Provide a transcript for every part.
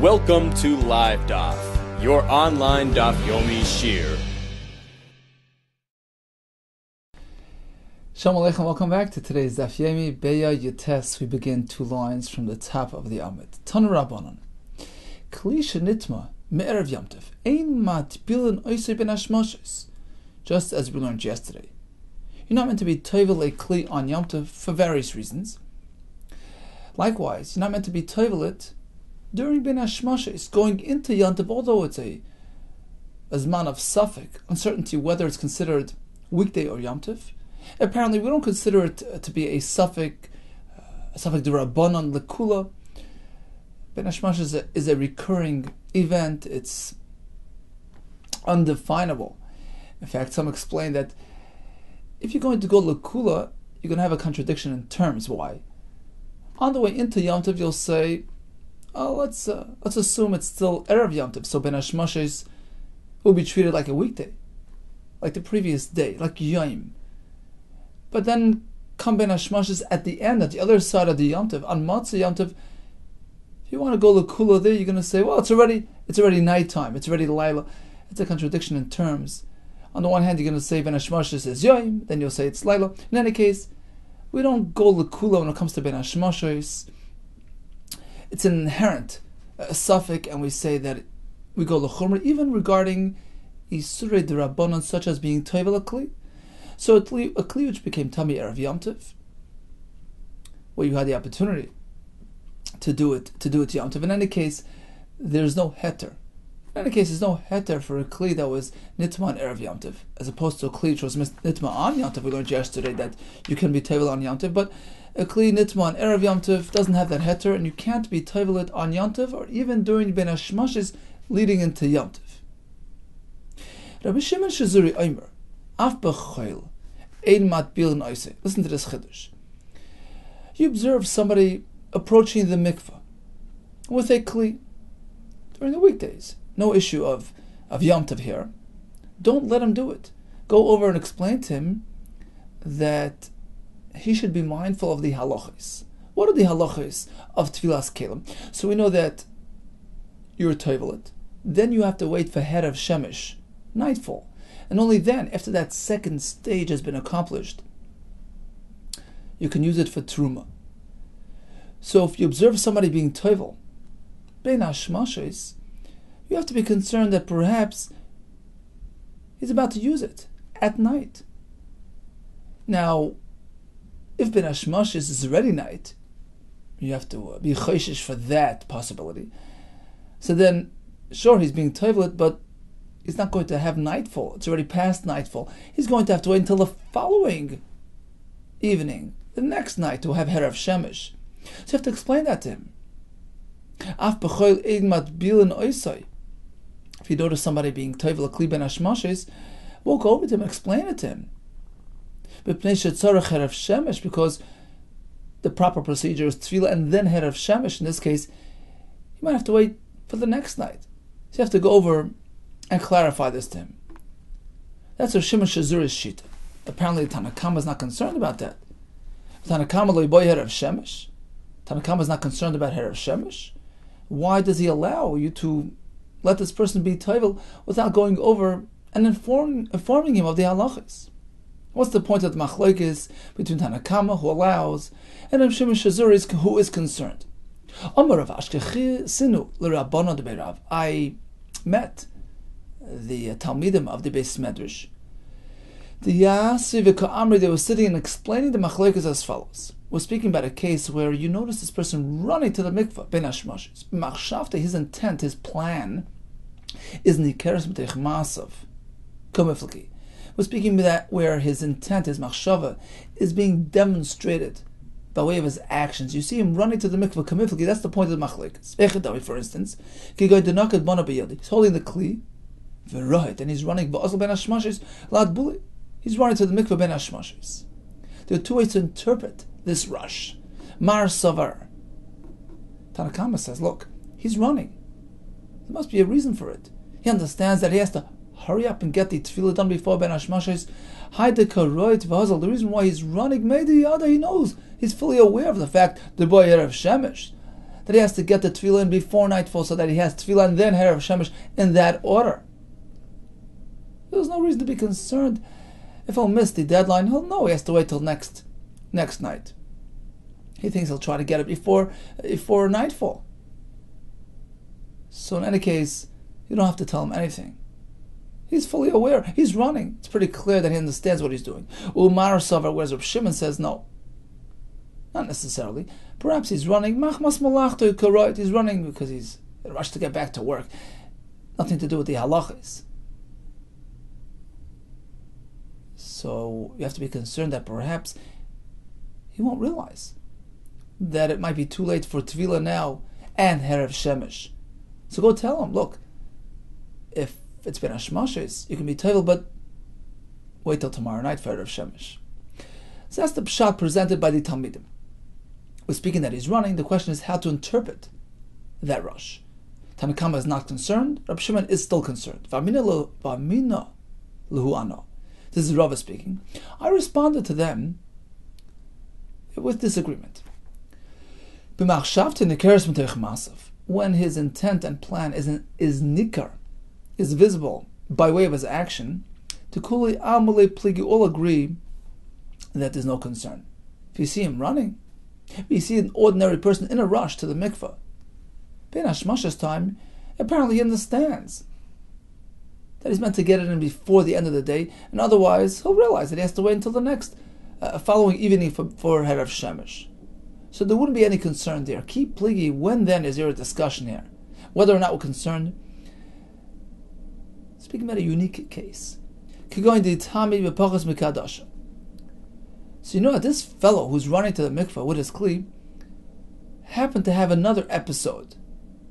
Welcome to Live Daf, your online Daf Yomi Shir. Shalom Aleichem, welcome back to today's Daf Yomi Beya Yates. We begin 2 lines from the top of the Amid. Tanu Rabbanon. Kli shenitma me'erev yamtiv ein matbilin oisei ben hashmoshes. Just as we learned yesterday, you're not meant to be tovel a kli on yamtiv for various reasons. Likewise, you're not meant to be tovel it during ben hashmoshes, going into yamtiv, although it's a zman of suffix, uncertainty whether it's considered weekday or yamtiv. Apparently, we don't consider it to be a suffix d'Rabbanan lekula. Ben hashmoshes is a recurring event. It's undefinable. In fact, some explain that if you're going to go lekula, you're going to have a contradiction in terms. Why? On the way into Yom Tov, you'll say, "Oh, let's assume it's still erev Yom Tov, so Ben hashmoshes will be treated like a weekday, like the previous day, like Yom." But then come Ben hashmoshes at the end, at the other side of the Yom Tov, on Matzah Yom Tov. If you want to go lekula there, you're going to say, "Well, it's already nighttime. It's already Laila." It's a contradiction in terms. On the one hand, you're going to say Ben hashmoshes is Yom, then you'll say it's Laila. In any case, we don't go lekula when it comes to Ben hashmoshes. It's an inherent suffix, and we say that we go lechumra even regarding isurei d'Rabbanan, such as being tovel a kli. So a kli which became tami erev Yom Tov, where you had the opportunity to do it Yom Tov. In any case, there's no heter. In any case, there's no heter for a kli that was nitma on erev Yom Tov, as opposed to a kli which was nitma on Yom Tov. We learned yesterday that you can be tovel on Yom Tov, but a kli nitma on erev Yom Tov doesn't have that heter, and you can't be tovel it on Yom Tov or even during ben hashmoshes leading into Yom Tov. Rabbi Shimon Shazuri Omer, af b'choil ein matbil noise. Listen to this chiddush. You observe somebody approaching the mikveh with a kli during the weekdays. No issue of Yom Tov here. Don't let him do it. Go over and explain to him that he should be mindful of the halachos. What are the halachos of tefillas kelim? So we know that you're tovelet. Then you have to wait for head of shemesh, nightfall. And only then, after that second stage has been accomplished, you can use it for truma. So if you observe somebody being tovel, ben hashmoshes, you have to be concerned that perhaps he's about to use it at night. Now, if ben hashmoshes is already night, you have to be choishish for that possibility. So then, sure, he's being tovelet, but he's not going to have nightfall. It's already past nightfall. He's going to have to wait until the following evening, the next night, to have Herav Shemesh. So you have to explain that to him. If you notice somebody being tovel kli ben hashmoshes, walk over to him and explain it to him. Because the proper procedure is tefillah and then Herav Shemesh. In this case, you might have to wait for the next night. So you have to go over and clarify this to him. That's a Shimon Shazuri's shita. Apparently, the Tanakama is not concerned about that. Tanakama lo boy Herav Shemesh. Tanakama is not concerned about Herav Shemesh. Why does he allow you to let this person be tovel without going over and informing him of the halachas? What's the point of the machlokes between Tanakama, who allows, and Rav Shimon Shazuri, who is concerned? I met the Talmidim of the Beis Medrash. They were sitting and explaining the machlokes as follows. We're speaking about a case where you notice this person running to the mikveh, ben hashmoshes. Machshavte, his intent, his plan, is nikeres b'teich masav, komifliki. We're speaking about that where his intent, his machshava, is being demonstrated by way of his actions. You see him running to the mikveh, komifliki. That's the point of the machlokes. Echadawi, for instance, he's holding the kli, and he's running ba'azal ben hashmoshes lad buli. He's running to the mikveh ben hashmoshes. There are 2 ways to interpret this rush. Mar savar. Tanakama says, look, he's running. There must be a reason for it. He understands that he has to hurry up and get the tefillah done before ben hashmoshes. The reason why he's running, he knows, he's fully aware of the fact the boy Erev Shemesh, that he has to get the tefillah in before nightfall so that he has tefillah and then Erev Shemesh in that order. There's no reason to be concerned. If he'll miss the deadline, he'll know he has to wait till next night. He thinks he'll try to get it before nightfall. So in any case, you don't have to tell him anything. He's fully aware. He's running. It's pretty clear that he understands what he's doing. Umar Savar, whereas Reb Shimon says no. Not necessarily. Perhaps he's running. Machmas malachto karoit. He's running because he's in a rush to get back to work. Nothing to do with the halachas. So you have to be concerned that perhaps he won't realize that it might be too late for Tefillah now and Erev Shemesh. So go tell him, look, if it's been Hashmashes, you can be Tevel, but wait till tomorrow night for Erev Shemesh. So that's the pshat presented by the Talmidim. We're speaking that he's running. The question is how to interpret that rush. Tanakama is not concerned. Rabbi Shimon is still concerned. V'amina lehu ano. This is Rava speaking. I responded to them with disagreement. When his intent and plan is nikar, is visible by way of his action, to kuli amule pligi, all agree that there's no concern. If you see him running, if you see an ordinary person in a rush to the mikveh, Ben Hashmash's time, apparently he understands that he's meant to get it in before the end of the day, and otherwise he'll realize that he has to wait until the next following evening for Erev Shemesh. So there wouldn't be any concern there. Keep pligi, when then is there a discussion here? Whether or not we're concerned. Speaking about a unique case. So you know that this fellow who's running to the mikveh with his kli happened to have another episode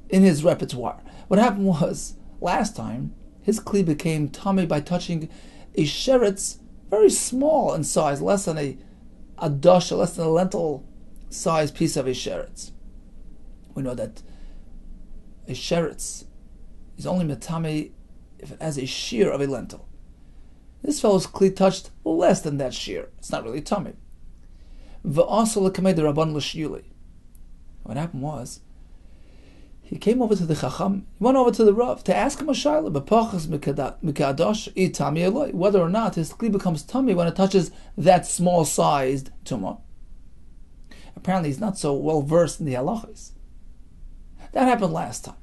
in his repertoire. What happened was, last time, his kli became tummy by touching a sheretz, very small in size, less than a dasha, less than a lentil-sized piece of a sheretz. We know that a sheretz is only metame if it has a shear of a lentil. This fellow's kli touched less than that shear. It's not really tummy. What happened was, he came over to the Chacham, he went over to the Rav to ask him a shayla, whether or not his kli becomes tummy when it touches that small-sized tumah. Apparently he's not so well versed in the halachas. That happened last time.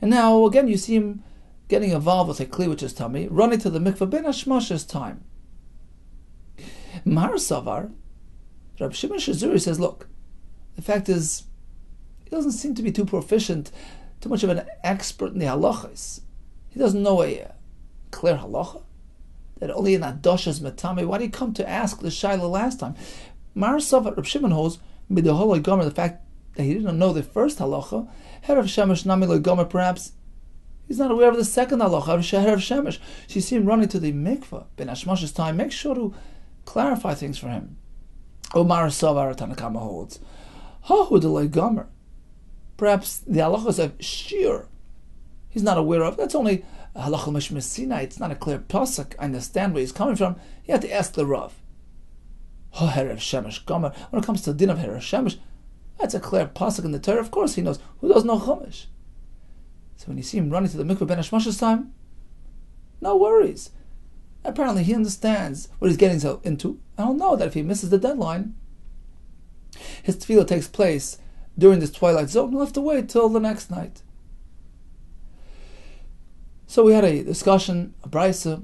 And now, again, you see him getting involved with a kli which is tummy, running to the mikveh ben hashmash's time. Mar Savar, Rabbi Shimon Shazuri says, look, the fact is, he doesn't seem to be too proficient, too much of an expert in the halachas. He doesn't know a clear halacha, that only in Adosh is metame. Why did he come to ask the shayla last time? Mar Savar, Rabbi Shimon holds, midahol gomer, the fact that he didn't know the first halacha, Erev Shemesh nami gomer, perhaps he's not aware of the second halacha, Erev Shemesh. So you see him running to the mikveh, ben hashmash's time, make sure to clarify things for him. Omar Savar Tanakama holds, Hahu delay gomer. Perhaps the halachas of shear he's not aware of. That's only halacha mishmeh Sinai. It's not a clear pasuk. I understand where he's coming from. You have to ask the Rav. Erev Shemesh gomer. When it comes to the din of Erev Shemesh, that's a clear pasuk in the Torah. Of course he knows. Who doesn't know chumash? So when you see him running to the mikveh ben hashmash's time, no worries. Apparently he understands what he's getting into. I don't know that if he misses the deadline, his tefillah takes place during this twilight zone, he'll have to wait till the next night. So we had a discussion, a Beitzah.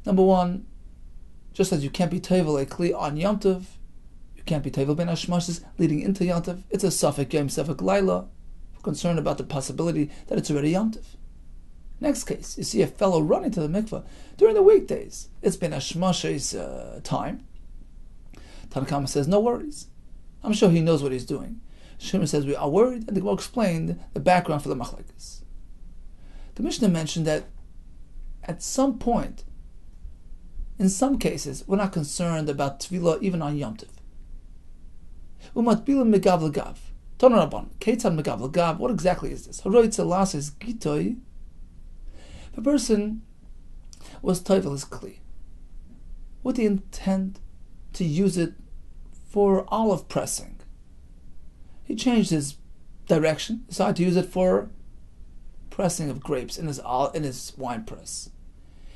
Number one, just as you can't be tevel a kli on Yom Tov, you can't be tevel ben hashmashis leading into Yom Tov. It's a safek yom safek laila. We're concerned about the possibility that it's already Yom Tov. Next case, you see a fellow running to the mikveh during the weekdays. It's ben hashmashis time. Tanakama says, no worries. I'm sure he knows what he's doing. Shimon says we are worried, and the Gemara explained the background for the machlekes. The Mishnah mentioned that at some point, in some cases, we're not concerned about tefillah even on Yom Tov. Umatbilah megav legav. Tanarabban. Ketzad megav legav. What exactly is this? Haroy tzelas is gitoi. The person was tevel his kli with the intent to use it for olive pressing. He changed his direction, decided to use it for pressing of grapes in his wine press.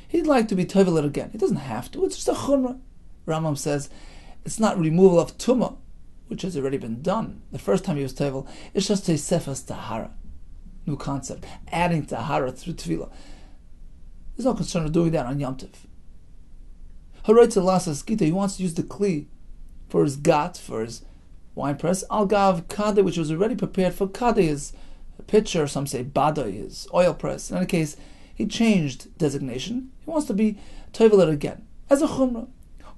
He'd like to be tovel it again. He doesn't have to. It's just a chumrah. Rambam says it's not removal of tumah, which has already been done. The first time he was tovel, it's just a sefas tahara. New concept. Adding tahara through tefillah. There's no concern of doing that on Yom Tov. Haroitza lasas gita, he wants to use the kli for his gat, for his wine press. Al gav kadeh, which was already prepared for kadeh, his pitcher, some say badai, his oil press. In any case, he changed designation. He wants to be tovel it again, as a chumrah.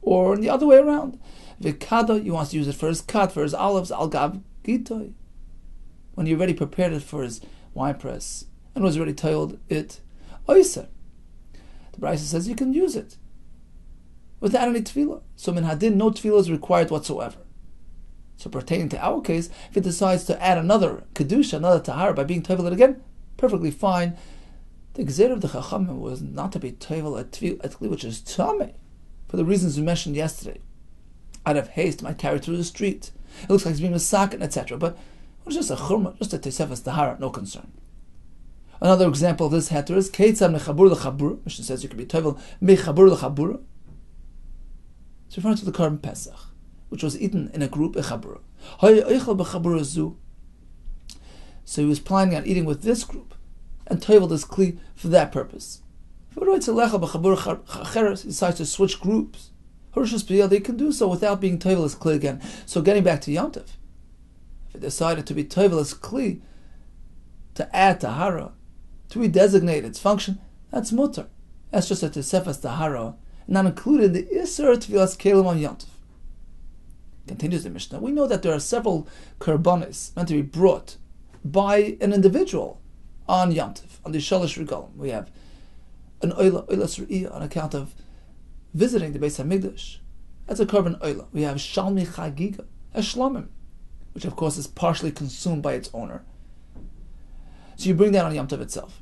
Or in the other way around. Vikada, he wants to use it for his kat, for his olives, al gav gitoi. When he already prepared it for his wine press and was already toiled it, oiser. The Beitzah says you can use it without any tefillah. So min hadin, no tefillah is required whatsoever. So pertaining to our case, if it decides to add another kedusha, another tahara by being tovel it again, perfectly fine. The gzeir of the Chachamim was not to be tovel at kli which is tameh, for the reasons we mentioned yesterday. Out of haste, might carry through the street. It looks like he's being masakin, etc. But it was just a churma, just a tesefas tahara, no concern. Another example of this heter is keitzad mechabur lechabur. Mishnah says you can be tovel mechabur lechabur. It's referring to the Korban Pesach, which was eaten in a group, echabura. So he was planning on eating with this group and tovel this kli for that purpose. If he decides to switch groups, they can do so without being tovel as kli again. So getting back to Yom Tov, if he decided to be tovel as kli, to add tahara, to redesignate its function, that's mutter. That's just a tesefas tahara, not included in the Isser Tfilas Kelim on Yom Tov. Continues the Mishnah. We know that there are several karbanis meant to be brought by an individual on Yom Tov, on the Shalosh Regalim. We have an Oila Sru'iyah on account of visiting the Beis HaMikdash. That's a karban Oila. We have Shalmi Chagiga, a Shlomim, which of course is partially consumed by its owner. So you bring that on Yom Tov itself.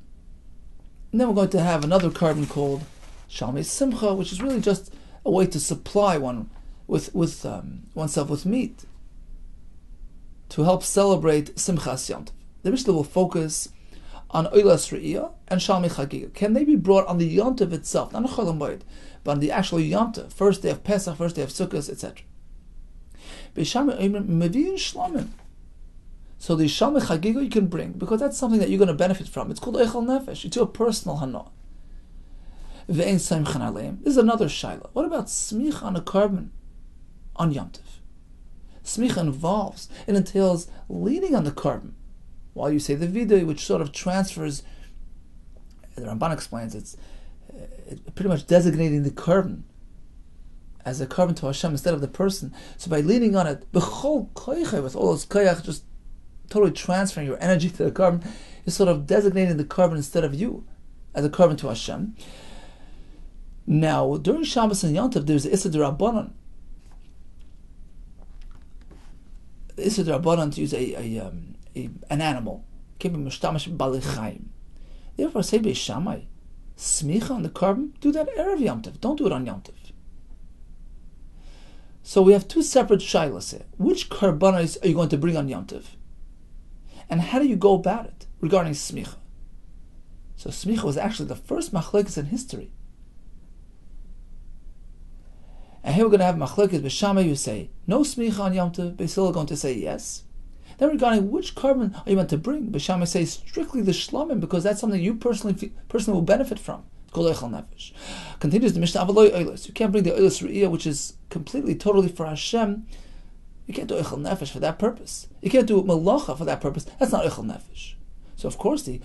And then we're going to have another karban called Shalmei Simcha, which is really just a way to supply oneself with meat to help celebrate Simchas Yom Tov. The Mishnah will focus on Oilas Re'iyah and Shalmei Chagiga. Can they be brought on the Yom Tov itself, not on Chol HaMoed, but on the actual Yom Tov, first day of Pesach, first day of Sukkot, etc. So the Shalmei Chagiga you can bring, because that's something that you're going to benefit from. It's called Eichel Nefesh. It's your personal Hana. This is another shaila. What about smicha on a karban on Yom Tov? Smicha involves, it entails leaning on the karban while you say the vidui, which sort of transfers. The Ramban explains it's pretty much designating the karban as a karban to Hashem instead of the person. So by leaning on it, b'chol koyche, with all those koyach, just totally transferring your energy to the karban, you're sort of designating the karban instead of you as a karban to Hashem. Now, during Shabbos and Yom Tov, there's the Issa D'Rabbanan. The Issa D'Rabbanan to use an animal. Therefore, say Beis Shammai, smicha on the karban, do that erev Yom Tov. Don't do it on Yom Tov. So we have two separate shilas here. Which karbanos are you going to bring on Yom Tov? And how do you go about it regarding smicha? So smicha was actually the first machlekes in history. And here we're going to have machlekes Beis Shammai who say no smicha on Yom Tov. Beis Hillel going to say yes. Then regarding which karban are you meant to bring, Beis Shammai says strictly the shlomim, because that's something you personally will benefit from. It's called Eichel Nefesh. Continues the Mishnah, Avaloi Oilos. You can't bring the Oilos Re'iyah, which is completely, totally for Hashem. You can't do Eichel Nefesh for that purpose. You can't do Malacha for that purpose. That's not Eichel Nefesh. So of course the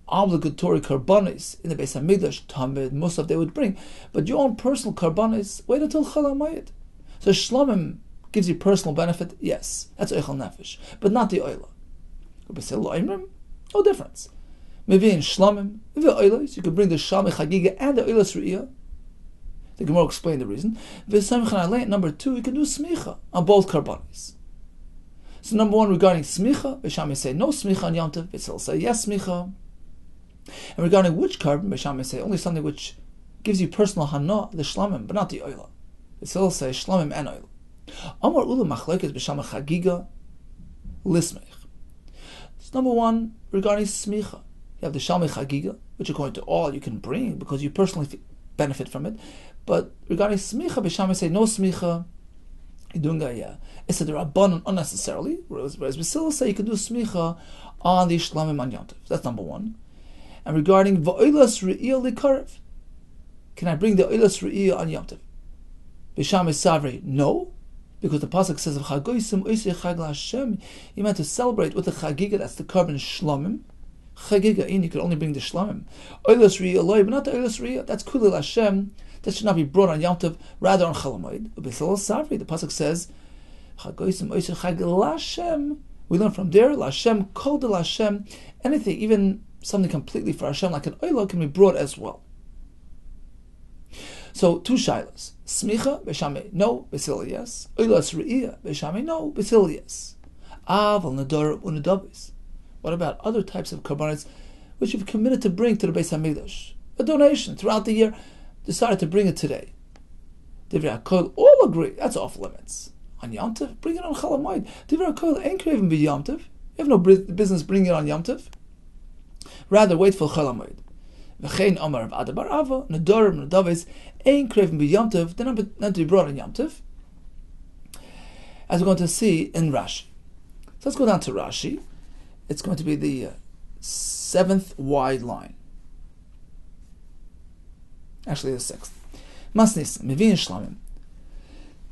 obligatory karbanis in the Beis HaMikdash, Tamid, Musaf, they would bring. But your own personal karbanis, wait until Chol HaMoed. So Shlomim gives you personal benefit, yes, that's Eichel Nefesh, but not the Oila. No difference. Maybe in Shlomim, you could bring the Shalmei Chagiga and the Oilas Re'iyah. The Gemara will explain the reason. Number two, you can do smicha on both karbanis. So number one, regarding smicha, Beis Shammai say no smicha on Yom Tov. Beis Hillel say yes smicha. And regarding which karban, Beis Shammai say only something which gives you personal hana, the shlamim, but not the oila. Beis Hillel say shlamim and oila. Amar ula machlekes Beis Shammai chagiga lismeich. So number one, regarding smicha, you have the shalmei chagiga, which according to all you can bring because you personally benefit from it. But regarding smicha, Beishamai say no smicha, you're doing a it's a derabbanan unnecessarily, whereas Basila say you can do smicha on the shlamim on Yom Tov. That's number one. And regarding va'olas re'iyah likarev, can I bring the oilas re'iyah on Yom Tov? Beishamai savri, no, because the pasuk says of chagoysim oisei chag LaHashem, you meant to celebrate with the chagiga, that's the carbon shlamim. Chagiga in, you could only bring the shlamim. Oilas re'iyah loy, but not the oilas re'iyah. That's kulei LaHashem. That should not be brought on Yom Tov, rather on Chol Hamoed. B'Sol Savri, the pasuk says, "Chagoysim oisei chag LaHashem." We learn from there, LaHashem, kol de LaHashem, anything, even something completely for Hashem, like an oila, can be brought as well. So two shilas: smicha Beishamai, no. Beisila, yes. Oilas re'iyah Beishamai, no. Beisila, yes. Aval nador unadobis. What about other types of karbanos which you've committed to bring to the Beis Hamikdash? A donation throughout the year. Decided to bring it today. Divrei HaKol all agree that's off limits. On Yom Tov, bring it on Chol Hamoed. Divrei HaKol ain't craving be Yom Tov. You have no business bringing it on Yom Tov. Rather wait for Chol Hamoed. V'chein Omar of Adabar Ava Nadorim Nadavis ain't craving be Yom Tov. They're not to be brought on Yom Tov. As we're going to see in Rashi. So let's go down to Rashi. It's going to be the 7th wide line. Actually, the 6th. Masnis, Mevin Shlamim.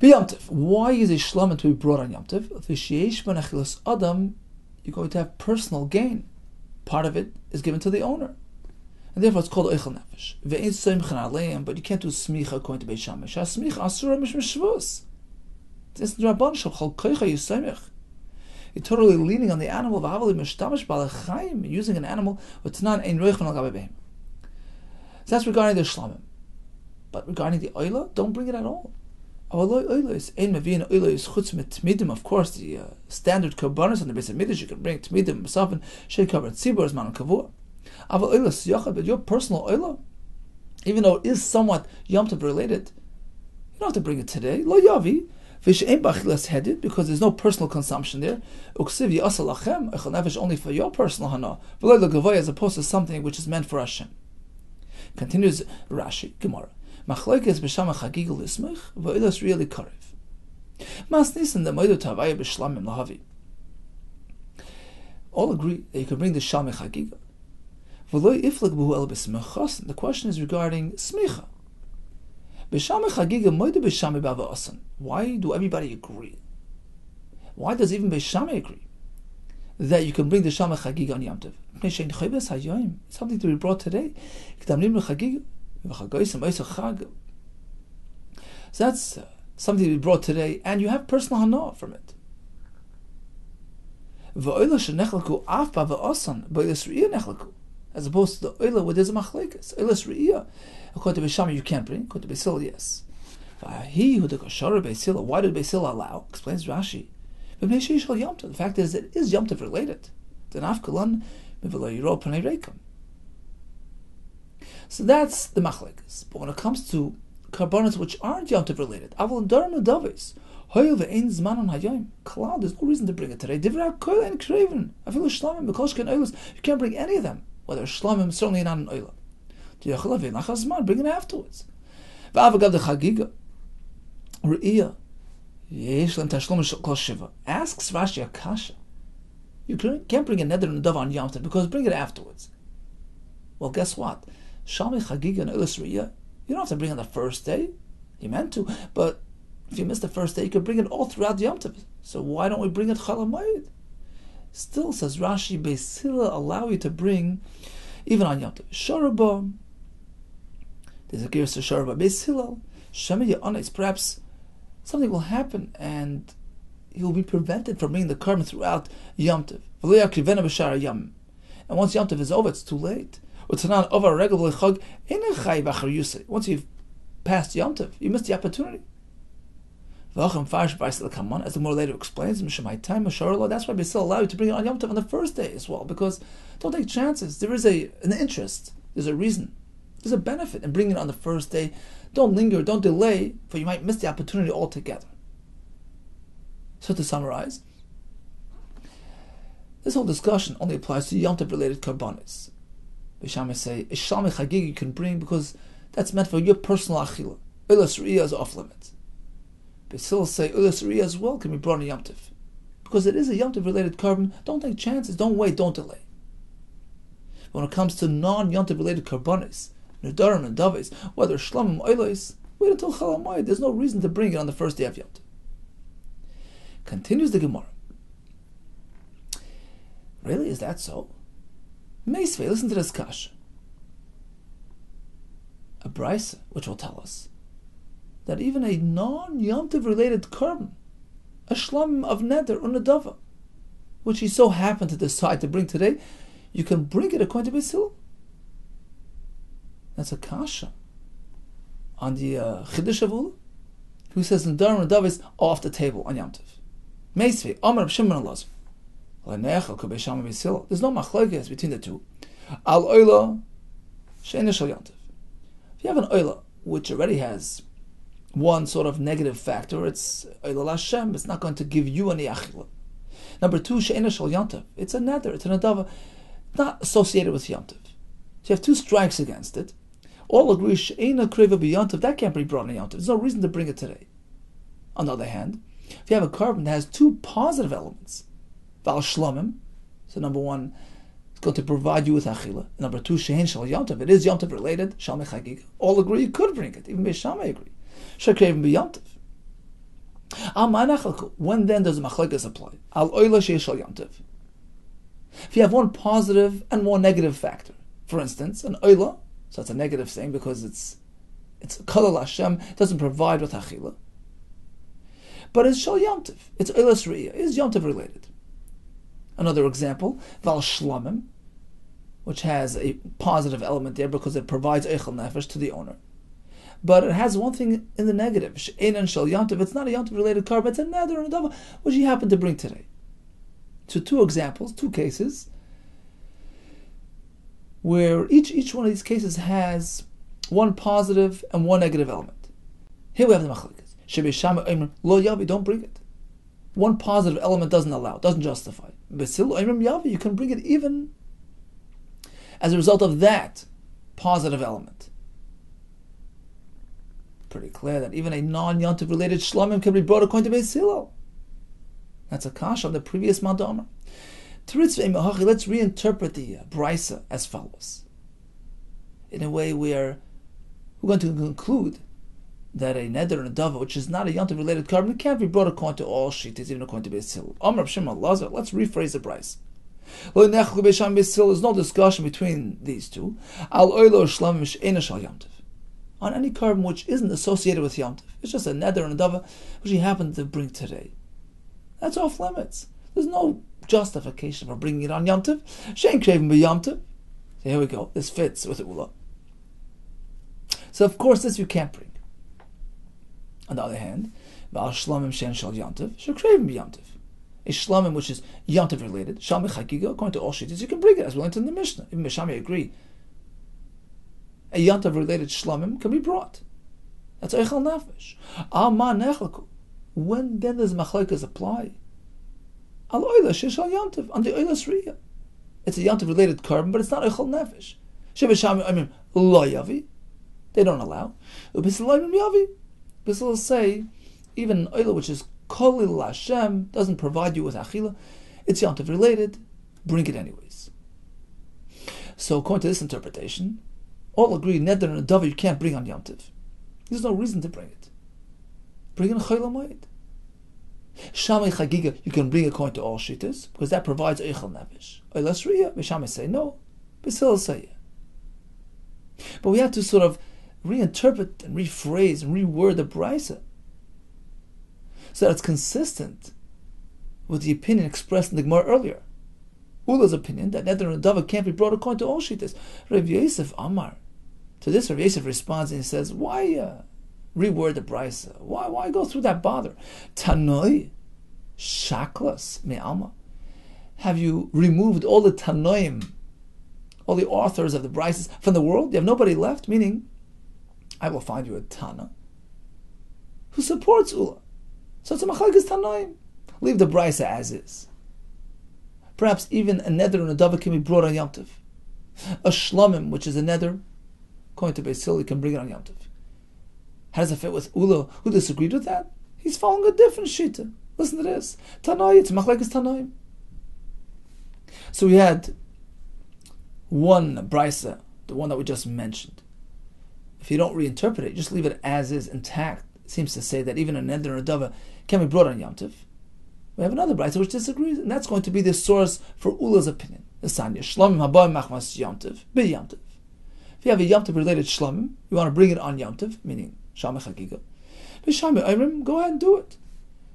B'Yom Tov. Why is a shlamim to be brought on Yom Tov? V'sheish b'nechilas Adam, you're going to have personal gain. Part of it is given to the owner. And therefore it's called Eichel Nefesh. Ve'ein soimchen aleim, but you can't do smicha according to Beis Shammai. Smicha asura mish mishvus. It's the Rabban shel chol koicha yisoimich. You're totally leaning on the animal. V'havali mishtamish balachayim, using an animal. V'tanan ein roich v'nal gabe behem. So that's regarding the shlamim. But regarding the oila, don't bring it at all. Of course, the standard karbanos on the Beis Hamikdash, you can bring tmidim, masafin, shei kavar tzibur, man kavua. But your personal oila, even though it is somewhat Yom Tov related, you don't have to bring it today. Lo yavi, headed, because there's no personal consumption there. Uksiv yasal lachem, echel nefesh, only for your personal hana. V'lo l'gavoy, as opposed to something which is meant for Hashem. Continues Rashi, Gemara. Machlokes b'shama chagigul ismich, v'oilas really karev. Mas nisan the moedu tavaya b'shlamim lahavi. All agree that you can bring the shalmei chagiga. V'loi iflik b'hu el b'smechos. The question is regarding smicha. B'shalmei chagiga moedu b'shamei b'ava asan. Why do everybody agree? Why does even Beishamai agree that you can bring the shalmei chagiga on Yom Tov? It's something to be brought today. So that's something to be brought today, and you have personal hana from it. As opposed to the oila where there's a machlekes. Oilas re'iyah. According to Beishamai, you can't bring. According to Beisila, yes. Why did Beisila allow? Explains Rashi. The fact is that it is Yom Tov related. So that's the machlekes. But when it comes to karbanos which aren't Yom Tov related, there's no reason to bring it today. You can't bring any of them. Whether shlamim, certainly not an oila. Bring it afterwards. Asks Rashi Akasha. You can't bring a neder and a dove on Yom Tov because bring it afterwards. Well, guess what? Shalmei chagiga and oilas re'iyah, you don't have to bring it on the first day. You meant to, but if you miss the first day, you can bring it all throughout Yom Tov. So why don't we bring it Chol Hamoed? Still, says Rashi, Beisila allow you to bring even on Yom Tov. Shoraba, there's a gears to Shoraba. Beisila, Shemay Ya'anais, perhaps something will happen and he will be prevented from bringing the carbon throughout Yom Tov. And once Yom Tov is over, it's too late. Once you've passed Yom Tov, you missed the opportunity. As the more later explains, that's why they still allow you to bring it on Yom Tov on the first day as well, because don't take chances. There is an interest, there's a reason, there's a benefit in bringing it on the first day. Don't linger, don't delay, for you might miss the opportunity altogether. So to summarize, This whole discussion only applies to Yom Tov related karbanis. Beishamai say, a shalmei chagiga you can bring because that's meant for your personal achila. Ulas Riyah is off limits. Beis say Ulas Riyah as well can be brought in Yom Tov. Because it is a Yom Tov related carbon, don't take chances, don't wait, don't delay. When it comes to non-Yom Tov related karbanis, Nedarim and Davis, whether Shlamim or Oilos, wait until Chol HaMoed. There's no reason to bring it on the first day of Yom Tov. Continues the Gemara. Really, is that so? Meisvei, listen to this kasha. A Beitzah, which will tell us that even a non-Yom Tov related carbon, a shlamim of neder or nedava, which he so happened to decide to bring today, you can bring it according to Beis Hillel. That's a kasha on the Chiddush of Ula, who says Nedarim and Davis off the table on Yom Tov. Meisvei, Amar Shimon Elazar. There's no machlokes between the two. Al oila she'ena shel Yom Tov. If you have an oila which already has one sort of negative factor, it's oila Hashem. It's not going to give you any achila. Number two, she'ena shel Yom Tov. It's a neder, it's a nedava, not associated with Yom Tov. So you have two strikes against it. All agree she'ena kreva b'Yom Tov. That can't be brought in Yom Tov. There's no reason to bring it today. On the other hand, if you have a carbon that has two positive elements, Val Shlamim, so number one, it's going to provide you with achila. Number two, she'en shel Yom Tov. It is Yom Tov related. Shalmei chagiga. All agree you could bring it. Even Beis Shammai agree. Shekreivim b'Yom Tov. When then does the machlokes apply? Al oila she'en shel Yom Tov. If you have one positive and one negative factor, for instance, an oila, so it's a negative thing because it's kolel Hashem, doesn't provide with achila, but it's shel Yom Tov. It's oilas riyah. It is Yom Tov related. Another example, Val Shlamim, which has a positive element there because it provides Eichel Nefesh to the owner. But it has one thing in the negative, She'enan Shel Yom Tov. It's not a Yom Tov related carbon, it's a neder and a dava, which you happen to bring today. So two examples, two cases, where each one of these cases has one positive and one negative element. Here we have the machlokes. Shebei Shammai Omer Lo Yavi, don't bring it. One positive element doesn't allow, doesn't justify. You can bring it even as a result of that positive element. Pretty clear that even a non-Yom Tov related shlamim can be brought according to Beis Hillel. That's a kasha of the previous Madama. Let's reinterpret the Beitzah as follows. In a way where we're going to conclude that a neder and a dava, which is not a Yom Tov related carbon, can't be brought according to all shittas, even according to Beis Hillel. Amar Shimon Elazar. Let's rephrase the Beitzah. There's no discussion between these two. Al oilo shlamim she'ena shel Yom Tov. On any carbon which isn't associated with Yom Tov, it's just a neder and a dava which he happened to bring today. That's off limits. There's no justification for bringing it on Yom Tov. She'en krevim b'Yom Tov. So here we go. This fits with the Ula. So of course this you can't bring. On the other hand, Val Shlamim she'en shel Yom Tov, she'krevim b'Yom Tov. A shlamim which is Yom Tov related, shalmei chagiga, according to all shittas, you can bring it, as we learned in the Mishnah. Even Beis Shammai agree. A Yom Tov related shlamim can be brought. That's eichel nefesh. Alma nechelku. When then does machlokes apply? Al oila sheshal Yom Tov, on the oilas riyah. It's a Yom Tov related carbon, but it's not eichel nefesh. Beis Shammai, I mean, lo yavi. They don't allow. Beis Hillel yavi. Beis Hillel say, even oila which is kolil Hashem doesn't provide you with achila, it's Yom Tov related, bring it anyways. So according to this interpretation, all agree neder and a dava you can't bring on Yom Tov. There's no reason to bring it. Bring in Chol HaMoed. Shamei chagiga you can bring according to all shittas because that provides eichel nefesh. Oilas riyah, Beis Shammai say no, Beis Hillel say yeah. But we have to sort of reinterpret and rephrase and reword the Beitzah so that it's consistent with the opinion expressed in the Gemara earlier. Ula's opinion that neder and dava can't be brought according to all shittas. Rabbi Yosef Amar. To this, Rabbi Yosef responds and he says, "Why reword the Beitzah? Why go through that bother? Tanoi shaklas me'alma. Have you removed all the tanoim, all the authors of the Beitzahs from the world? You have nobody left. Meaning, I will find you a Tana who supports Ula. So it's a machlokes tanoim. Leave the Beitzah as is. Perhaps even a neder and a dava can be brought on Yom Tov. A shlomim, which is a neder, according to Beitzah, you can bring it on Yom Tov. How does it fit with Ula, who disagreed with that? He's following a different shita. Listen to this. Tanai, it's machlekes Tanaim. So we had one Beitzah, the one that we just mentioned. If you don't reinterpret it, just leave it as is, intact. It seems to say that even a neder or a dava can be brought on Yom Tov. We have another Beitzah which disagrees, and that's going to be the source for Ula's opinion. The Sanya, Shlomim habayim machmas Yom Tov, be Yom Tov. If you have a Yom Tov related Shlomim, you want to bring it on Yom Tov, meaning Shamei Chagiga. B'Shamei Oimrim, go ahead and do it.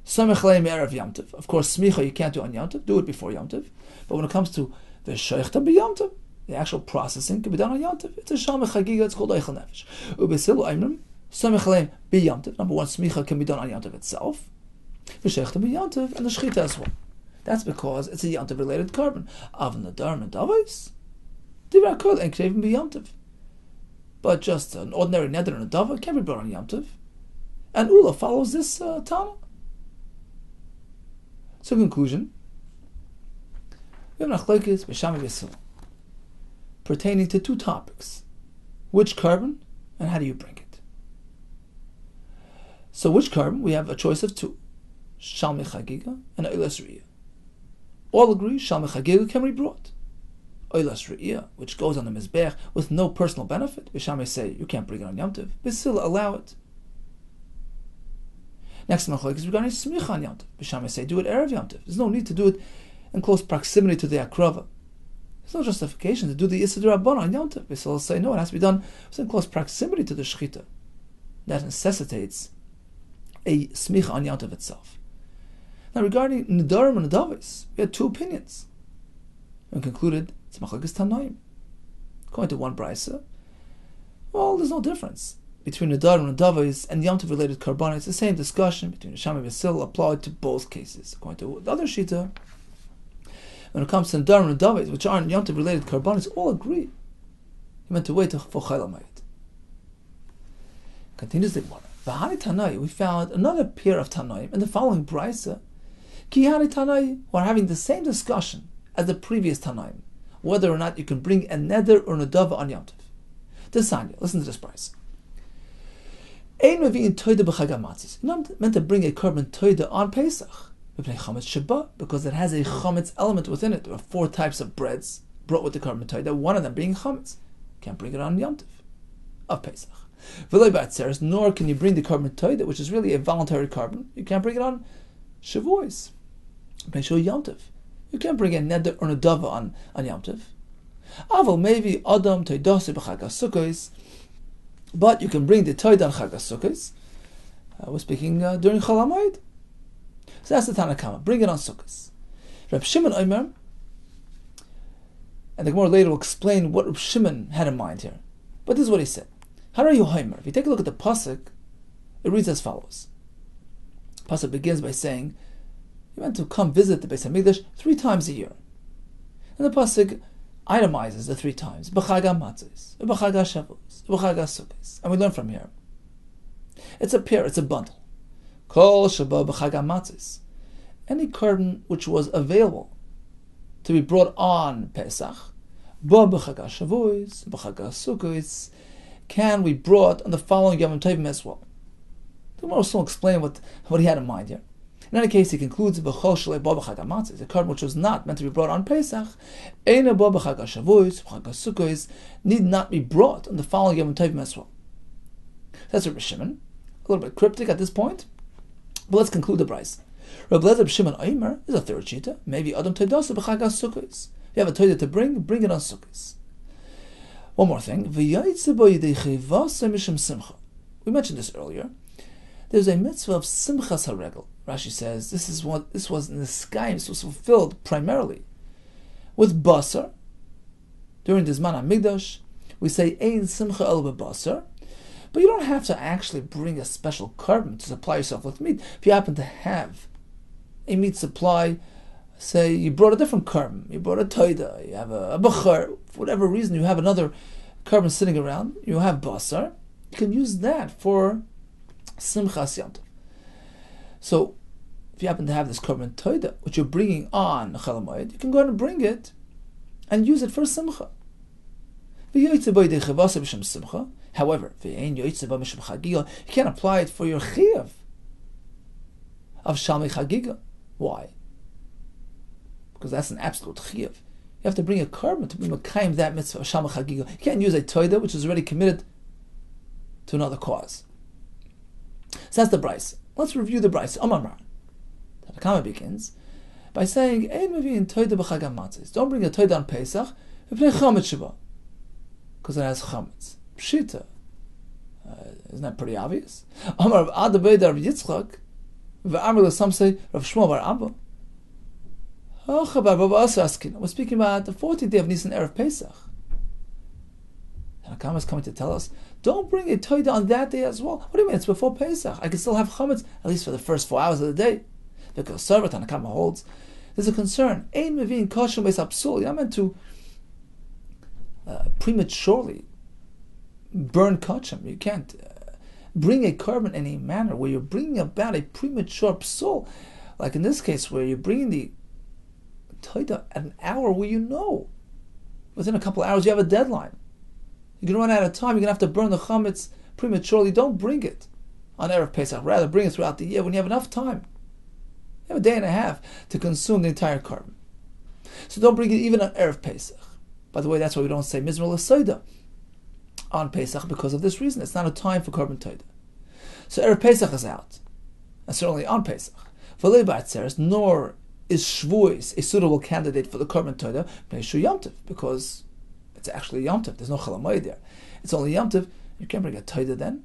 Samech Leim Erev Yom Tov. Of course, Smicha you can't do on Yom Tov, do it before Yom Tov. But when it comes to V'Sheichta b'Yom Tov, the actual processing can be done on Yom Tov. It's a Shamei Chagiga, it's called Eichel Nefesh. U'Besilu Oimrim, Samech Leim b'Yom Tov. Number one, Smicha can be done on Yom Tov itself. V'Sheichta b'Yom Tov, and the Shechita as well. That's because it's a Yom Tov related carbon. Av Nadar and Davos, Divrei Kol and Krevim b'Yom Tov. But just an ordinary neder and a dava can be brought on Yom Tov. And Ula follows this Tana. So conclusion, we have nachlokes b'Shamei v'Yisrael pertaining to two topics. Which carbon and how do you bring it? So which carbon? We have a choice of two. Shalmei Chagiga and Oilas Re'iyah. All agree Shalmei Chagiga can be brought. Oilas Re'iyah, which goes on the Mizbech with no personal benefit, B'Shamei say you can't bring it on Yom Tov, but still allow it. Next machlokes is regarding Smicha on Yom Tov. B'Shamei say do it Erev Yom Tov. There's no need to do it in close proximity to the Akrava. There's no justification to do the Yisud Rabban on Yom Tov. B'Shamei say no, it has to be done in close proximity to the Shechita. That necessitates a Smicha on Yom Tov itself. Now regarding Nedarim and Nedavis, we had two opinions. And concluded, it's machlekes Tanaim. According to one Beitzah, well, there's no difference between Nedarim and Nedavis and Yom Tov related Karbanos. It's the same discussion between Shamei v'Sil applied to both cases. According to the other Shita, when it comes to Nedarim and Nedavis, which aren't Yom Tov related Karbanos, all agree. He meant to wait for Chayil HaMayit. Continues the Gemara. V'hani Tanai, we found another pair of Tanaim in the following Beitzah. Ki hani Tanai, who are having the same discussion as the previous Tanaim, whether or not you can bring a neder or nedava on Yom Tov. Desanya, listen to this Beitzah. Ein mevi'in toida b'chag hamatzos. You're not meant to bring a carbon toida on Pesach, because it has a chametz element within it. There are 4 types of breads brought with the carbon toida, one of them being chametz. You can't bring it on Yom Tov of Pesach. V'loi ba'atzeres, nor can you bring the carbon toida, which is really a voluntary carbon. You can't bring it on Shavuos. Yom Tov. You can't bring a neder or nedava on Yom Tov. Aval maybe Adam toidase b'chag HaSukkos, but you can bring the toida on Chag HaSukkos. We're speaking during Chol HaMoed. So that's the Tanakama. Bring it on Sukkos. Reb Shimon Omer, and the Gemara later will explain what Reb Shimon had in mind here. But this is what he said. Haray Yohaimer. If you take a look at the pasuk, it reads as follows. The pasuk begins by saying, he went to come visit the Beis Hamikdash 3 times a year. And the pasuk itemizes the 3 times. B'chag hamatzos, b'chag hashavos, b'chag hasukkos. And we learn from here. It's a pair, it's a bundle. Kol shaba b'chag hamatzos. Any carbon which was available to be brought on Pesach, b'chag hashavos, b'chag hasukkos, can be brought on the following Yom Tovim as well. The Gemara will still explain what he had in mind here. In any case, he concludes, a carbon which was not meant to be brought on Pesach, need not be brought on the following Yom Tovim as well. That's Rabbi Shimon. A little bit cryptic at this point, but let's conclude the Beitzah. Rabbi Shimon Omer is a third shita. Maybe Adam Toidasa b'chag HaSukkos. If you have a toidah to bring it on Sukkos. One more thing. We mentioned this earlier. There's a mitzvah of simchas haregel. Rashi says this was in the sky. This was fulfilled primarily with basar. During the Zman HaMikdash, we say ein simcha el b'basar, but you don't have to actually bring a special carbon to supply yourself with meat. If you happen to have a meat supply, say you brought a different carbon, you brought a toida, you have a bachar, for whatever reason you have another carbon sitting around, you have basar, you can use that for Simchas Yom Tov. So, if you happen to have this korban toida, which you're bringing on Chol Hamoed, you can go ahead and bring it and use it for simcha. However, you can't apply it for your chiyuv of Shalmei Chagiga. Why? Because that's an absolute chiyuv. You have to bring a korban to be mekayim that mitzvah of Shalmei Chagiga. You can't use a toida which is already committed to another cause. So that's the brayso. Let's review the brayso. Amar the Tanakama begins by saying, "Ein mevi'in toida b'chag hamatzos." Don't bring a toida on Pesach because it has chametz. Pshita. Isn't that pretty obvious? Amar Rav Ada Rav Yitzchak v'Amar some say Rav Shmuel bar Abba. We're speaking about the 14th day of Nisan Erev Pesach. Tanakama is coming to tell us, don't bring a toida on that day as well. What do you mean? It's before Pesach. I can still have chametz at least for the first 4 hours of the day. Because Sarva Tanakama holds, there's a concern. Ein mevi'in kosher beis hapsul. You're not meant to prematurely burn kachim. You can't bring a korban in a manner where you're bringing about a premature psul, like in this case where you're bringing the toida at an hour where you know within a couple of hours you have a deadline. You're going to run out of time. You're going to have to burn the chametz prematurely. Don't bring it on Erev Pesach. Rather, bring it throughout the year when you have enough time. You have a day and a half to consume the entire korban. So don't bring it even on Erev Pesach. By the way, that's why we don't say Mizmor L'Soida on Pesach, because of this reason. It's not a time for korban toida. So Erev Pesach is out, and certainly on Pesach. V'lei b'atzeres, nor is Shvuos a suitable candidate for the korban toida, Pneishu Yom Tov, because it's actually Yom Tov. There's no Chol Hamoed there. It's only Yom Tov. You can't bring a toida then.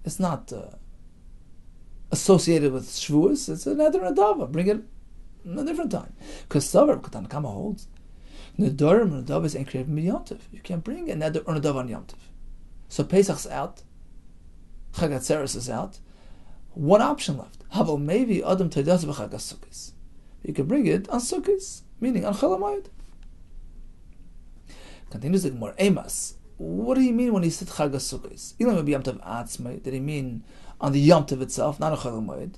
It's not associated with Shvuos. It's a neder and adava. Bring it a different time. Because Savar, Tanakama holds, Nedarim and Nadav is encraved in Yom Tov. You can't bring a neder or nadav on Yom Tov. So Pesach's out. Chag Atzeres is out. One option left. Havel maybe Adam Teidas v'Chag HaSukkos. You can bring it on Sukkos, meaning on Chol Hamoed. Continues the Gemara. Emas. What do you mean when he said Chag HaSukkos? Ilam maybe Yom Tov Atzmei. Did he mean on the Yom Tov itself, not on Chol Hamoed?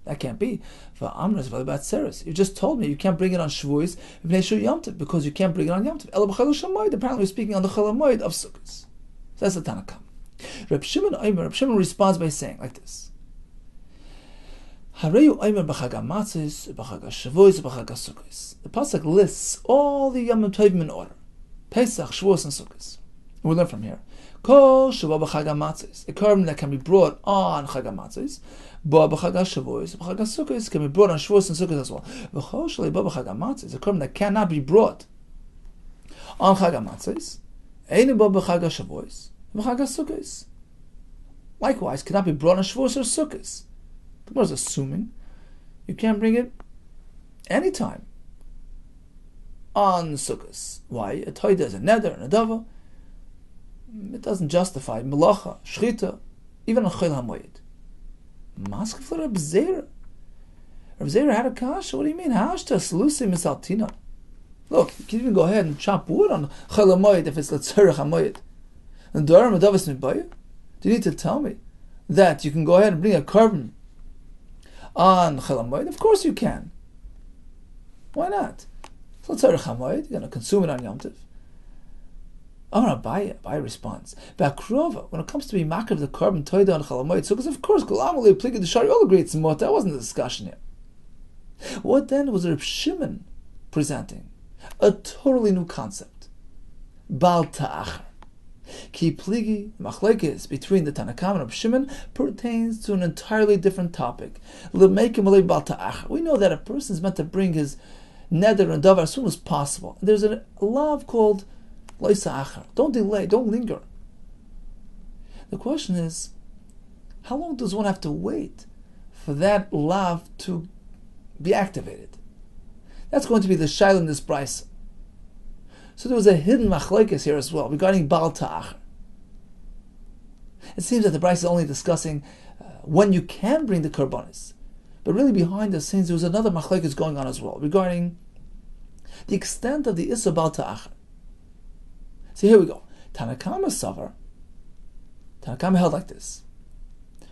That can't be. You just told me you can't bring it on Shavuos Yom Tov because you can't bring it on Yom Tov. Apparently we're speaking on the Chol Hamoed of Sukkos. So that's the Tanakam. Reb Shimon responds by saying like this: The pasuk lists all the Yom Tovim in order: Pesach, Shavuos, and Sukkos. We learn from here. Kol Shavua b'Chag HaMatzos, a korban that can be brought on Chag HaMatzos, Ba b'Chag HaShavuos, b'Chag HaSukkos can be brought on Shavuos and Sukkos as well. V'chol Shalei Ba b'Chag HaMatzos, a korban that cannot be brought on Chag HaMatzos, Ein Ba b'Chag HaShavuos, b'Chag HaSukkos. Likewise, cannot be brought on Shavuos or Sukkos. The Gemara is assuming you can't bring it anytime on Sukkos. Why? A toida is a neder and a dava. It doesn't justify melacha, shchita, even on Chol Hamoed. Mask for Reb Zera. Reb Zera had a kasha. What do you mean? Hashta slusi misaltina. Look, you can even go ahead and chop wood on Chol Hamoed if it's letzerach Hamoed. And Dorim Adavis Mibaya. Do you need to tell me that you can go ahead and bring a korban on Chol Hamoed? Of course you can. Why not? It's letzerach Hamoed. You're going to consume it on Yom Tov. Abai responds, Ba'akrova, when it comes to be makar of the korban toida on Chol Hamoed, so because of course, Galamali Pligi the Shari, all agree it's mot. That wasn't the discussion here. What then was Reb Shimon presenting? A totally new concept. Bal ta'achar. Ki pligi machlekes between the Tanakam and Reb Shimon pertains to an entirely different topic. L'meikim alei bal ta'achar. We know that a person is meant to bring his neder and davar as soon as possible. There's a law called don't delay, don't linger. The question is, how long does one have to wait for that lav to be activated? That's going to be the shaila in this brayso. So there was a hidden machlekes here as well regarding Baal Ta'achar. It seems that the brayso is only discussing when you can bring the korbanos, but really behind the scenes there was another machlekes going on as well regarding the extent of the issa Baal Ta'achar. So here we go. Tanakama Savar. Tanakama held like this.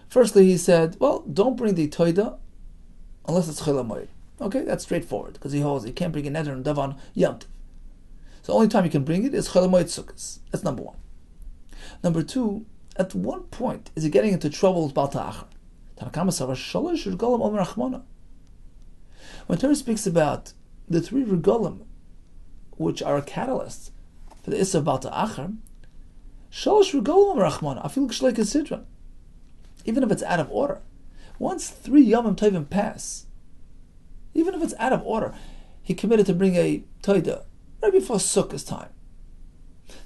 Firstly, he said, well, don't bring the toida unless it's Chol Hamoed. Okay, that's straightforward, because he holds you can't bring a neder and dav on Yom Tov. So the only time you can bring it is Chol Hamoed Sukkos. That's number one. Number two, at one point is he getting into trouble with Baal Ta'achar. When Torah speaks about the three regalim, which are a catalyst for the Issa of Baal Ta'achar, Shalosh regalim Rachmana, Afil Kshlei Sidron. Even if it's out of order, once 3 Yomim Tovim pass, even if it's out of order, he committed to bring a Toida right before Sukkot's time.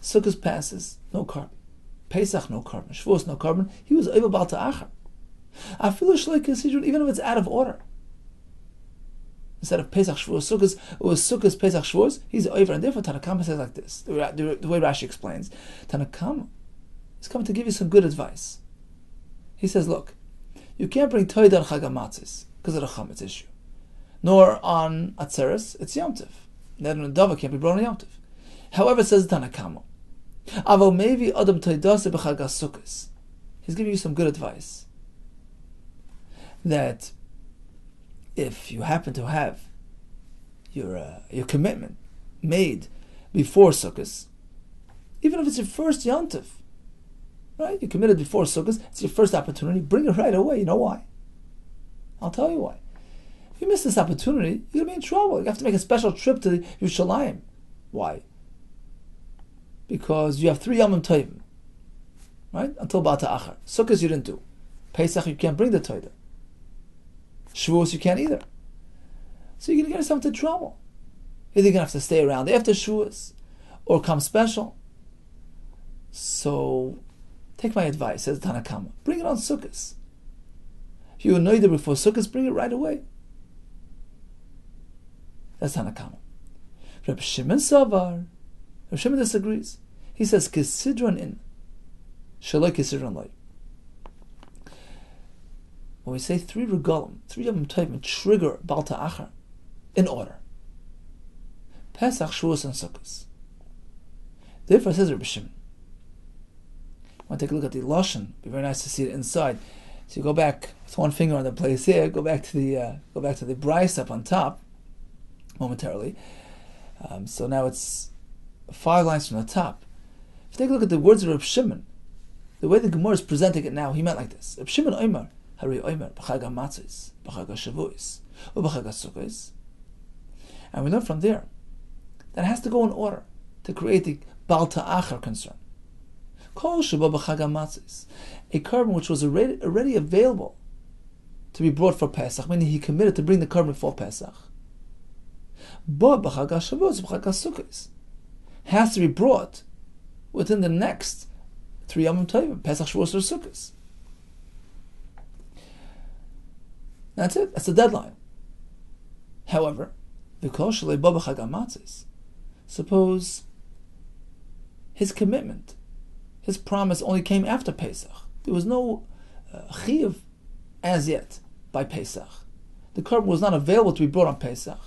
Sukkot passes, no carbon. Pesach, no carbon. Shavuos, no carbon. He was over Baal Ta'achar. Afil Kshlei Sidron, even if it's out of order. Instead of Pesach, Shavuos, Sukkot, it was Sukkot, Pesach, Shavuos, he's over. And therefore Tanakama says like this, the way Rashi explains. Tanakama is coming to give you some good advice. He says, look, you can't bring Toida on Chag HaMatzos because of the Chametz issue. Nor on Atzeres, it's Yom Tov. Neder and Dava can't be brought on Yom Tov. However, says the Tanakama, Aval maybe Adam Toidase b'Chag HaSukkos. He's giving you some good advice. That if you happen to have your commitment made before Sukkot, even if it's your first Yom Tov, right? You committed before Sukkot, it's your first opportunity, bring it right away. You know why? I'll tell you why. If you miss this opportunity, you're going to be in trouble. You have to make a special trip to Yerushalayim. Why? Because you have 3 Yomim Tovim, right? Until Baal Ta'achar. Sukkot you didn't do. Pesach you can't bring the Toida. Shavuos you can't either. So you're going to get yourself into trouble. Either you're going to have to stay around after Shavuos or come special. So take my advice, says Tanakama. Bring it on Sukkot. If you annoyed it before Sukkot, bring it right away. That's Tanakama. Rabbi Shimon Savar. Rabbi Shimon disagrees. He says, Kisidron in. Shaloi Kisidron loy. When we say 3 regalim, 3 of them Tovim trigger Baal Ta'achar in order. Pesach, Shavuos, and Sukkot. Therefore, says Rabbi Shimon. I want to take a look at the Lashon. It'd be very nice to see it inside. So you go back with one finger on the place here. Go back to the Beitzah up on top momentarily. So now it's 5 lines from the top. If you take a look at the words of Rabbi Shimon, the way the Gemara is presenting it now, he meant like this: Rabbi Shimon Omer, Hari Omer, b'Chag HaMatzos, b'Chag HaShavuos, u'b'Chag HaSukkos. And we learn from there that it has to go in order to create the Baal Ta'achar concern. Kol sheba b'Chag HaMatzos, a carbon which was already available to be brought for Pesach, meaning he committed to bring the carbon for Pesach. But b'Chag HaShavuos, b'Chag HaSukkos, has to be brought within the next 3 Yomim Tovim, Pesach, Shavuos, or Sukkos. That's it. That's the deadline. However, suppose his commitment, his promise only came after Pesach. There was no chiyuv as yet by Pesach. The carbon was not available to be brought on Pesach.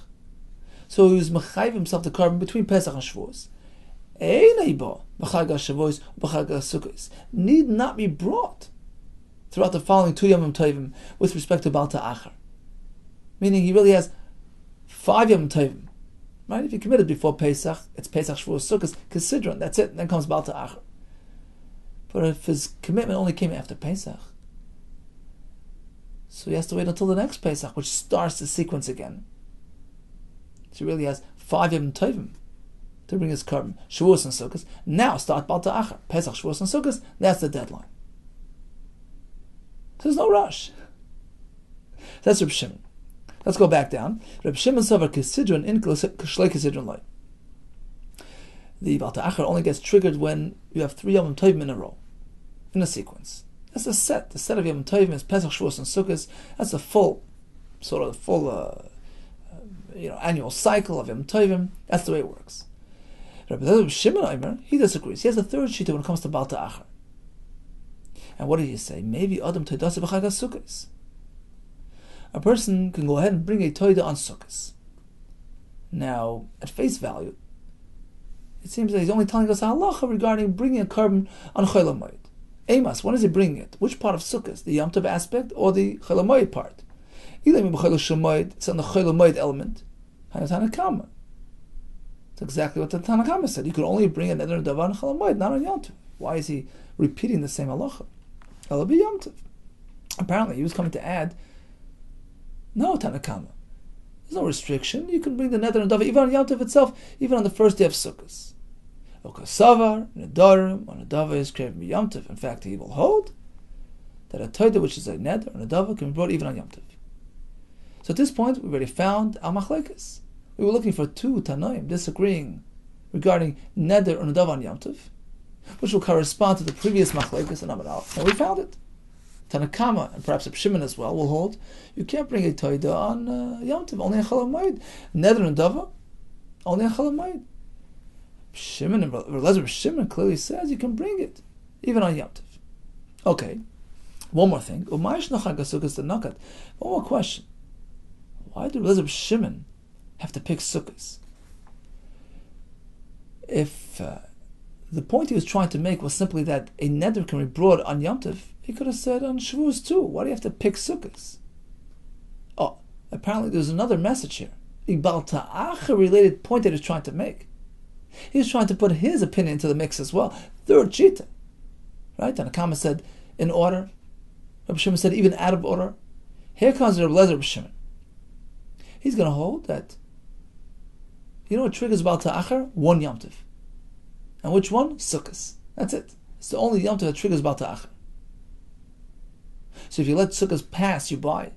So he was mechayiv himself the carbon between Pesach and Shavuos. Need not be brought throughout the following 2 Yomim Tovim with respect to Baal Ta'achar. Meaning he really has 5 Yomim Tovim. Right? If you committed before Pesach, it's Pesach, Shavuos, Sukkot, Kisidron, that's it. Then comes Baal Ta'achar. But if his commitment only came after Pesach, so he has to wait until the next Pesach, which starts the sequence again. So he really has 5 Yomim Tovim to bring his carbon, Shavuos and Sukkot. Now start Baal Ta'achar, Pesach, Shavuos and Sukkot. That's the deadline. There's no rush. That's Reb Shimon. Let's go back down. Reb Shimon Savar Kisidron in Shlei Kisidron Loi. The Baal Ta'achar only gets triggered when you have 3 Yomim Tovim in a row, in a sequence. That's a set. The set of Yomim Tovim is Pesach, Shavuos, and Sukkot. That's a full annual cycle of Yom Tovim. That's the way it works. Rabbi Shimon Omer, he disagrees. He has a third shita when it comes to Baal Ta'achar. And what did he say? Maybe Adam Toidase b'Chag HaSukkos. A person can go ahead and bring a Toida on Sukkos. Now, at face value, it seems that he's only telling us a halacha regarding bringing a carbon on Chol HaMoed. Amos, when is he bringing it? Which part of Sukkos? The Yom Tov aspect or the Chol HaMoed part? It's on the Chayla Moed element. Tanakama. It's exactly what the Tanakama said. You could only bring a neder and davar on Chayla Moed, not on Yom Tov. Why is he repeating the same halacha? Ela be Yom Tov. Apparently, he was coming to add, no Tanakama. There's no restriction. You can bring the neder and davar even on Yom Tov itself, even on the first day of Sukkot. Okasavar, nedarim, or nedava is created by Yom Tov. In fact, he will hold that a toida, which is a neder or nedava, can be brought even on Yom Tov. So at this point, we already found al machlekes. We were looking for two Tanoim disagreeing regarding neder or nedava on Yom Tov, which will correspond to the previous machlekes and Amal, and we found it. Tanakama, and perhaps Reb Shimon as well, will hold you can't bring a toida on Yom Tov, only on Chol Hamoed. Neder and nedava, only on Chol Hamoed. Shimon and Reb Shimon clearly says you can bring it even on Yom Tov. Okay, one more thing. One more question. Why did Reb Shimon have to pick sukkahs? If the point he was trying to make was simply that a neder can be brought on Yom Tov, he could have said on Shavuos too. Why do you have to pick sukkahs? Oh, apparently there's another message here. A Baal Ta'acha related point that he's trying to make. He was trying to put his opinion into the mix as well. Third Chita. Right? And Akama said in order. Rabbi Shimon said even out of order. Here comes Rabbi Shimon. He's going to hold that, you know what triggers Baal Ta'achar? One Yom Tov. And which one? Sukkos. That's it. It's the only Yom Tov that triggers Baal Ta'achar. So if you let Sukkos pass you by,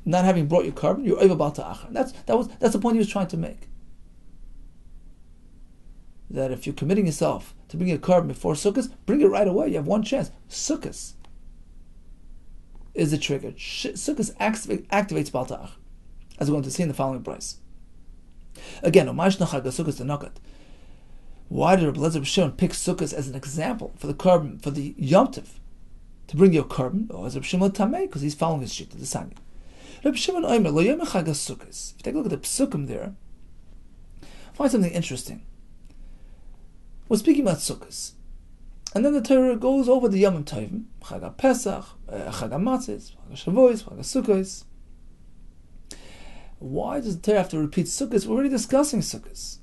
not having brought your carbon, you're over Baal Ta'achar. That's the point he was trying to make. That if you're committing yourself to bring a carbon before Sukkos, bring it right away. You have one chance. Sukkos is the trigger. Sukkos activates Baal Ta'achar, as we're going to see in the following price. Again, why did Rabbi Shimon pick Sukkos as an example for the carbon, for the Yom Tov, to bring your carbon? Or as Rabbi Shimon Tamei, because he's following his shita, the Sanya. Rabbi Shimon Omer lo yom echad Sukkos. If you take a look at the psukim there, find something interesting. We're speaking about Sukkos, and then the Torah goes over the Yom Tovim, Chag Pesach, Chag Matzos, Chag Shavuos, Chag Sukkos. Why does the Torah have to repeat Sukkos? We're already discussing Sukkos.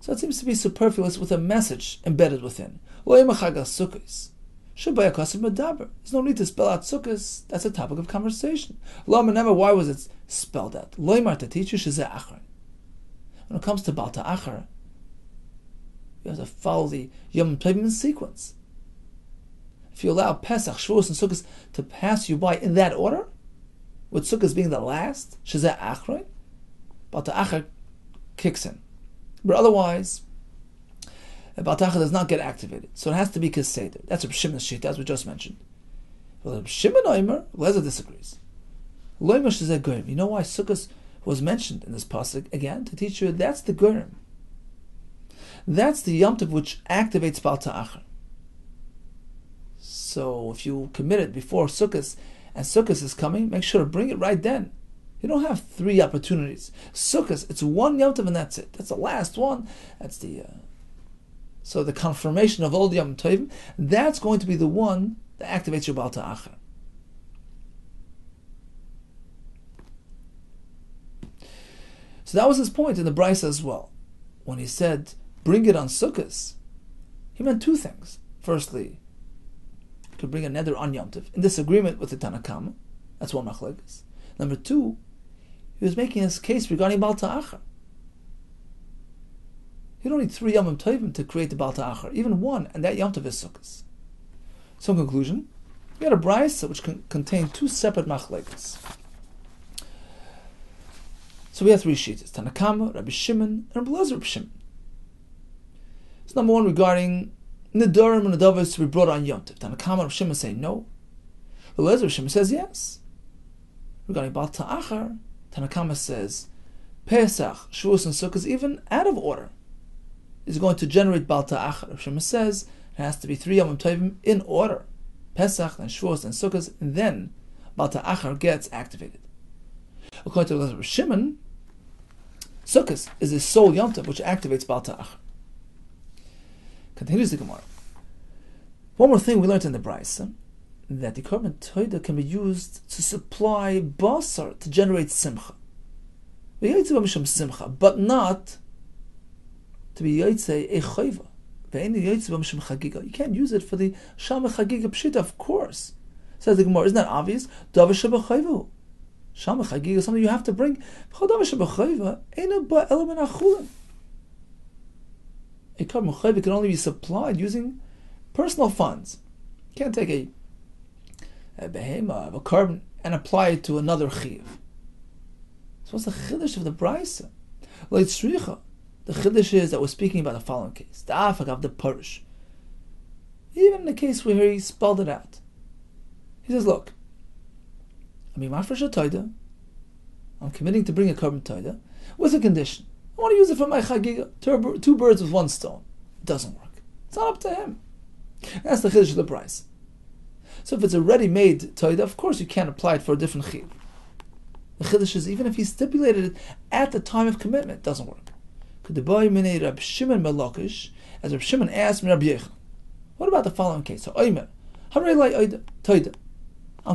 So it seems to be superfluous with a message embedded within. Lo yom echad Sukkos. There's no need to spell out Sukkos. That's a topic of conversation. Why was it spelled out? Loimar to teach you shezeh achar. When it comes to Baal Ta'achar, you have to follow the Yom Tovim in sequence. If you allow Pesach, Shavuos, and Sukkos to pass you by in that order, with Sukkos being the last, shezeh achar, Baal Ta'achar kicks in. But otherwise, Baal Ta'achar does not get activated. So it has to be Keseder. That's Reb Shimon's shita, as we just mentioned. Well, Reb Shimon Omer, Lezer disagrees. Loimer shezeh goyim. You know why Sukkos was mentioned in this pasuk again? To teach you that's the goyim. That's the Yom Tov which activates Baal Ta'achar. So if you commit it before Sukkos, and Sukkos is coming, make sure to bring it right then. You don't have three opportunities. Sukkos, it's one Yom Tov and that's it. That's the last one. That's the so the confirmation of all the Yom Tovim, that's going to be the one that activates your Baal Ta'achar. So that was his point in the Beitzah as well. When he said, bring it on Sukkos, he meant two things. Firstly, you could bring a neder on Yom Tov, in disagreement with the Tanakama. That's one machlekes. Number two, he was making his case regarding Baal Ta'achar. You don't need three Yom Tovim to create the Baal Ta'achar, even one, and that Yom Tov is Sukkos. So in conclusion, we had a Beitzah which contained two separate machlekes. So we have three shitas: Tanakama, Rabbi Shimon, and Rabbi Shimon. So number one, regarding Nedarim and Nedavos to be brought on Yom Tov. Tanakama and Rabbi Shimon say no. Rabbi Shimon says yes. Regarding Baal Ta'achar, Tanakama says Pesach, Shavuos, and Sukkot, even out of order, is going to generate Baal Ta'achar. Rabbi Shimon says it has to be three Yom Tovim in order: Pesach, then Shavuos, and Sukkot, and then Baal Ta'achar gets activated. According to Rabbi Shimon, Sukkot is the sole Yom Tov which activates Baal Ta'achar. Continues the Gemara. One more thing we learned in the Beitzah. that the korban toida can be used to supply basar to generate simcha. But not to be yotzei a chayva. You can't use it for the shama chagiga pshita, of course. Says the Gemara, isn't that obvious? Davar shebachayva. Shama chagiga is something you have to bring. Davar shebachayva ain't but element achulin. A korban chayva can only be supplied using personal funds. You can't take a behema of a korban and apply it to another chiv. So what's the chiddush of the Beitzah? Leitzricha. The chiddush is that we're speaking about the following case: the afak of the parish. Even in the case where he spelled it out, he says, "Look, I'm committing to bring a korban toida with a condition. I want to use it for my chagiga. Two birds with one stone. It doesn't work. It's not up to him. That's the chiddush of the price. So if it's a ready-made toida, of course you can't apply it for a different chiv. The chiddush is even if he stipulated it at the time of commitment, it doesn't work. As Rabbi Shimon asked me, Rabbi Yehuda, what about the following case? So I'm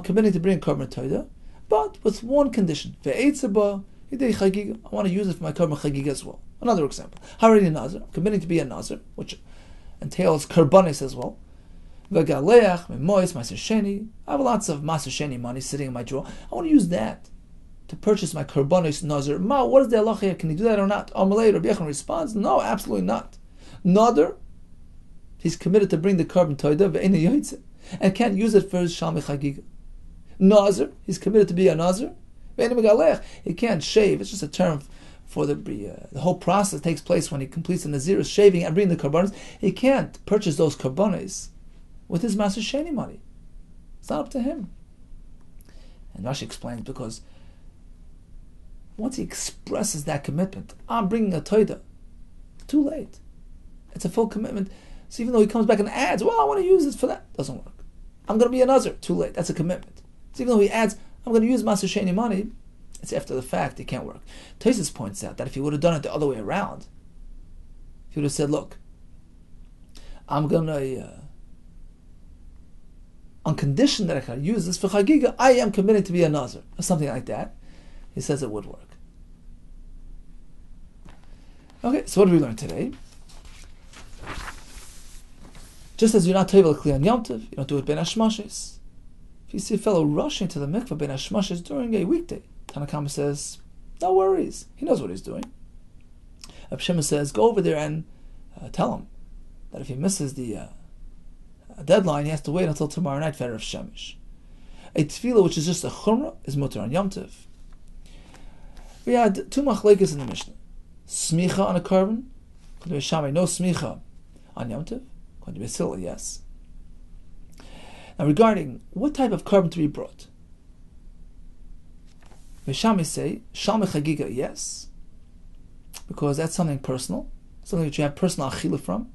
committing to bring a korban toida, but with one condition. I want to use it for my korban chagiga as well. Another example. I'm committing to be a nazir, which entails korbanis as well. I have lots of maser sheni money sitting in my drawer. I want to use that to purchase my korbanos nazir. What is the halacha here? Can he do that or not? Amalei Rabbi Yechon responds, no, absolutely not. Nader, he's committed to bring the korban toida ve'ena yotzei, and can't use it for his shalmei chagiga. Nazir, he's committed to be a nazir ve'ena megalech. He can't shave. It's just a term for the whole process takes place when he completes the nazirus, shaving and bringing the korbanos. He can't purchase those korbanos with his maser sheni money. It's not up to him. And Rashi explains because once he expresses that commitment, I'm bringing a toida, too late. It's a full commitment. So even though he comes back and adds, well, I want to use this for that, doesn't work. I'm going to be a nazir, too late. That's a commitment. So even though he adds, I'm going to use maser sheni money, it's after the fact, it can't work. Tosfos points out that if he would have done it the other way around, he would have said, look, I'm going to, on condition that I can use this for chagiga, I am committing to be a nazir, or something like that. He says it would work. Okay, so what did we learn today? Just as you're not table kli on Yom Tov, you don't do it ben hashmashes. If you see a fellow rushing to the mikveh ben hashmashes during a weekday, Tanakama says, no worries, he knows what he's doing. Rabbi Shimon says, go over there and tell him that if he misses the deadline, he has to wait until tomorrow night for Erev Shemesh. A tefillah, which is just a chumrah, is mutter on Yom Tov. We had two machlekes in the Mishnah. Smicha on a korban. According to Shammai, no smicha on Yom Tov. According to Beitzah, yes. Now regarding what type of korban to be brought, Shammai say, Shalmei chagiga, yes, because that's something personal, something that you have personal achila from.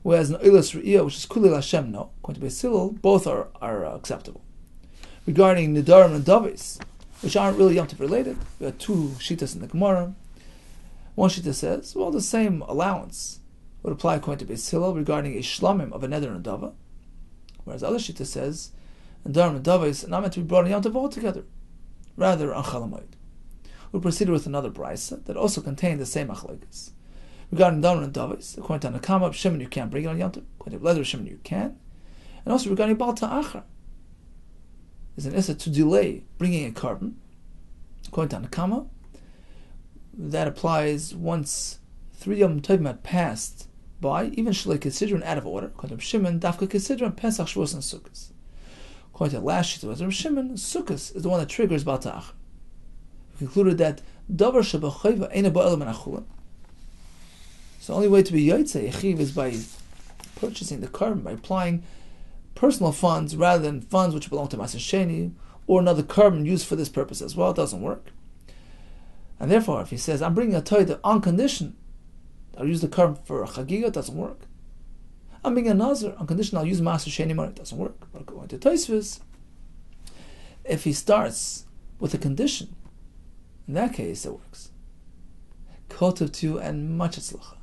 Whereas an oilas re'iyah, which is kulil Hashem, no. According to Beitzah, both are acceptable. Regarding nidarim and davis, which aren't really Yom Tov related, we have two shitas in the Gemara. One shita says, well, the same allowance would apply according to Beis Hillel regarding a shlamim of a neder and dava, whereas the other shita says, nidarim and dava is not meant to be brought in Yom Tov altogether, rather on Chol Hamoed. We proceeded with another Beitzah that also contained the same achlekas. Regarding nidarim and davis, according to Nakama, Shimon you can't bring it on Yom Tov, according to Leather Shimon you can, and also regarding Baal Ta'achar, is an issa to delay bringing a korban. According to Nakama, that applies once 3 Yom Tovim had passed by, even Shalei Kesidron out of order. According to Shimon, Dafka Kesidron, Pesach, Shavuos, and Sukkot. According to the last sheet of Shimon, Sukkot is the one that triggers Baal Ta'achar. We concluded that Davar Shebachayva Eina Ba'elam and Achulin. So the only way to be Yotzei Yechiv is by purchasing the korban, by applying personal funds rather than funds which belong to Maser Sheni or another korban used for this purpose as well. It doesn't work. And therefore, if he says, I'm bringing a toida on condition I'll use the korban for a chagiga, it doesn't work. I'm being a nazir on condition I'll use Maser Sheni money, it doesn't work. But according to Tosfos, if he starts with a condition, in that case it works. Kotav to you and much atzlacha.